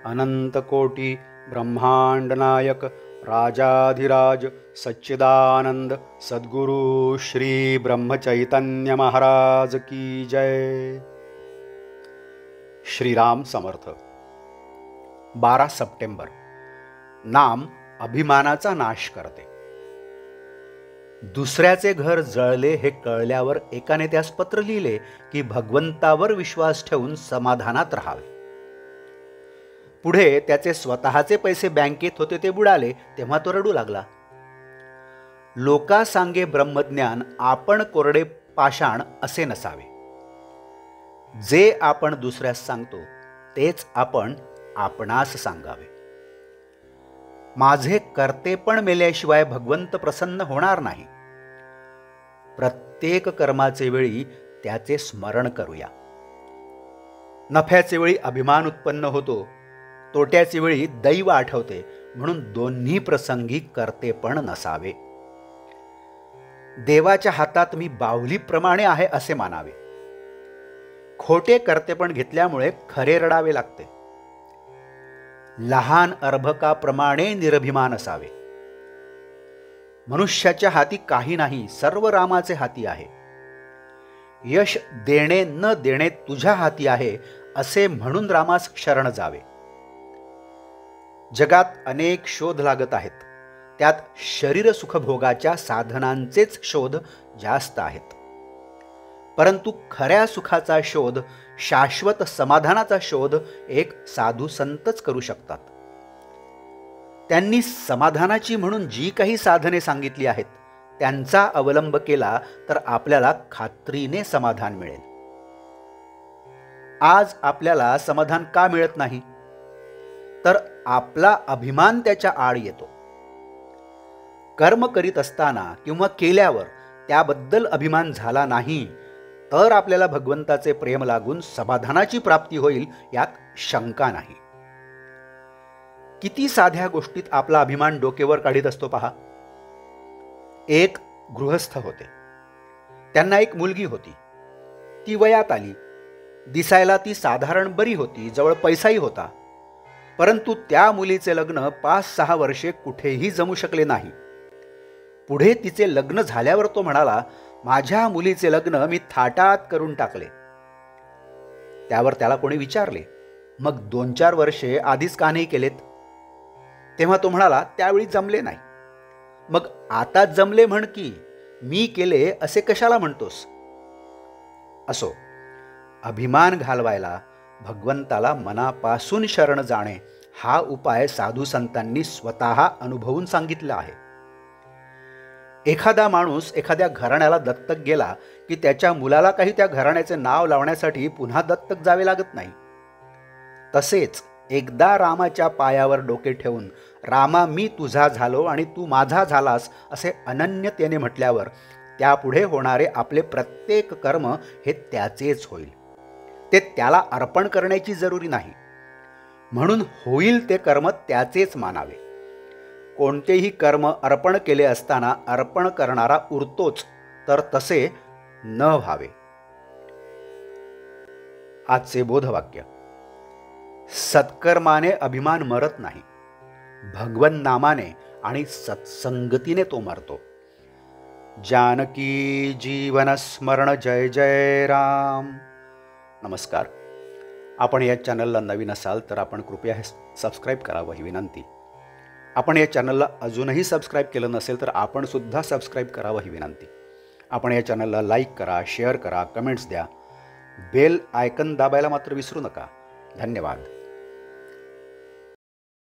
अनंतकोटी ब्रह्मांड नायक राजाधिराज सच्चिदानंद सद्गुरु श्री ब्रह्मचैतन्य महाराज की जय। श्रीराम समर्थ। 12 सप्टेंबर। नाम अभिमानाचा नाश करते। दुसऱ्याचे घर जळले हे कळल्यावर एकाने त्यास पत्र लिहिले की भगवंतावर विश्वास ठेवून समाधानात राहावे। पुढे त्याचे स्वतःचे पैसे बँकेत होते ते बुडाले तेव्हा तो रडू लागला। लोका सांगे ब्रह्मज्ञान आपण कोरडे पाषाण असे नसावे। जे आपण दुसऱ्यास सांगतो तेच आपण आपणास सांगावे। माझे कर्तेपण मेल्याशिवाय भगवंत प्रसन्न होणार नाही। प्रत्येक कर्माचे वेळी त्याचे स्मरण करूया। नफ्याचे वेळी अभिमान उत्पन्न होतो, तोट्याचे वेळी दैव आठवते, म्हणून दोन्ही प्रसंगी कर्तेपण नसावे। देवाच्या हातात मी बाहुलीप्रमाणे आहे असे मानावे। खोटे कर्तेपण घेतल्यामुळे खरे रडावे लागते। लहान अर्भकाप्रमाणे निरभिमान असावे। मनुष्याच्या हाती काही नाही, सर्व रामाचे हाती आहे। यश देणे न देणे तुझ्या हाती आहे असे म्हणून रामास शरण जावे। जगात अनेक शोध लागत आहेत, त्यात शरीर सुखभोगाच्या साधनांचेच शोध जास्त आहेत। परंतु खऱ्या सुखाचा शोध, शाश्वत समाधानाचा शोध एक साधू संतच करू शकतात। त्यांनी समाधानाची म्हणून जी काही साधने सांगितली आहेत त्यांचा अवलंब केला तर आपल्याला खात्रीने समाधान मिळेल। आज आपल्याला समाधान का मिळत नाही? तर आपला अभिमान त्याच्या आड येतो। कर्म करीत असताना किंवा केल्यावर त्याबद्दल अभिमान झाला नाही तर आपल्याला भगवंताचे प्रेम लागून समाधानाची प्राप्ती होईल यात शंका नाही। किती साध्या गोष्टीत आपला अभिमान डोकेवर काढीत असतो पहा। एक गृहस्थ होते, त्यांना एक मुलगी होती। ती वयात आली, दिसायला ती साधारण बरी होती, जवळ पैसाही होता। परंतु त्या मुलीचे लग्न 5-6 वर्षे कुठेही जमू शकले नाही। पुढे तिचे लग्न झाल्यावर तो म्हणाला, माझ्या मुलीचे लग्न मी थाटात करून टाकले। त्यावर त्याला कोणी विचारले, मग 2-4 वर्षे आधीच का नाही केलेत? तेव्हा तो म्हणाला, त्यावेळी जमले नाही। मग आता जमले म्हण की, मी केले असे कशाला म्हणतोस? असो, अभिमान घालवायला भगवंताला मनापासून शरण जाणे हा उपाय साधू संतांनी स्वतः अनुभवून सांगितला आहे। एखादा माणूस एखाद्या घराण्याला दत्तक गेला की त्याच्या मुलाला काही त्या घराण्याचे नाव लावण्यासाठी पुन्हा दत्तक जावे लागत नाही। तसेच एकदा रामाच्या पायावर डोके ठेवून रामा मी तुझा झालो आणि तू माझा झालास असे अनन्यतेने म्हटल्यावर त्यापुढे होणारे आपले प्रत्येक कर्म हे त्याचेच होईल। ते त्याला अर्पण करण्याची जरुरी नाही, म्हणून होईल ते कर्म त्याचेच मानावे। कोणतेही कर्म अर्पण केले असताना अर्पण करणारा उरतोच, तर तसे न व्हावे। आजचे बोधवाक्य। सत्कर्माने अभिमान मरत नाही, भगवन नामाने आणि सत्संगतीने तो मरतो। जानकी जीवन स्मरण जय जय राम। नमस्कार। आपण या चॅनलला नवीन असाल तर आपण कृपया हे सबस्क्राईब करावं ही विनंती। आपण या चॅनलला अजूनही सबस्क्राईब केलं नसेल तर आपण सुद्धा सबस्क्राईब करावं ही विनंती। आपण या चॅनलला लाईक करा, शेअर करा, कमेंट्स द्या। बेल आयकन दाबायला मात्र विसरू नका। धन्यवाद।